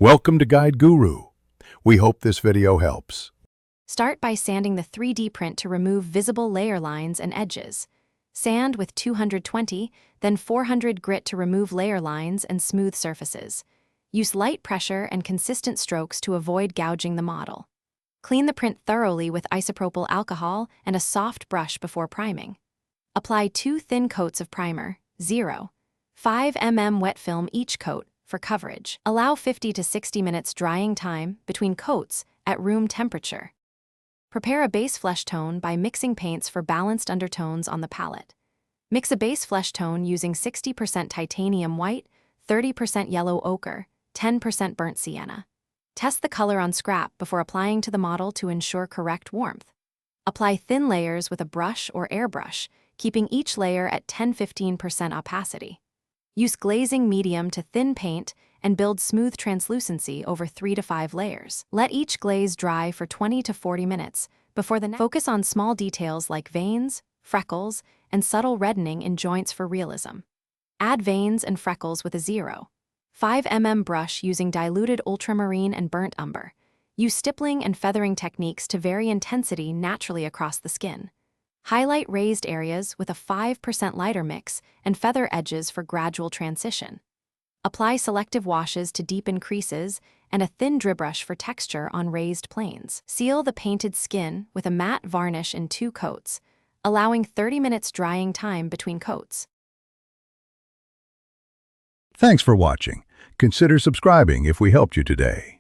Welcome to Guide Guru. We hope this video helps. Start by sanding the 3D print to remove visible layer lines and edges. Sand with 220, then 400 grit to remove layer lines and smooth surfaces. Use light pressure and consistent strokes to avoid gouging the model. Clean the print thoroughly with isopropyl alcohol and a soft brush before priming. Apply 2 thin coats of primer, 0.5 mm wet film each coat for coverage. Allow 50 to 60 minutes drying time between coats at room temperature. Prepare a base flesh tone by mixing paints for balanced undertones on the palette. Mix a base flesh tone using 60% titanium white, 30% yellow ochre, 10% burnt sienna. Test the color on scrap before applying to the model to ensure correct warmth. Apply thin layers with a brush or airbrush, keeping each layer at 10–15% opacity. Use glazing medium to thin paint and build smooth translucency over 3 to 5 layers. Let each glaze dry for 20 to 40 minutes before focus on small details like veins, freckles, and subtle reddening in joints for realism. Add veins and freckles with a 0.5 mm brush using diluted ultramarine and burnt umber. Use stippling and feathering techniques to vary intensity naturally across the skin. Highlight raised areas with a 5% lighter mix and feather edges for gradual transition. Apply selective washes to deepen creases and a thin drip brush for texture on raised planes. Seal the painted skin with a matte varnish in 2 coats, allowing 30 minutes drying time between coats. Thanks for watching. Consider subscribing if we helped you today.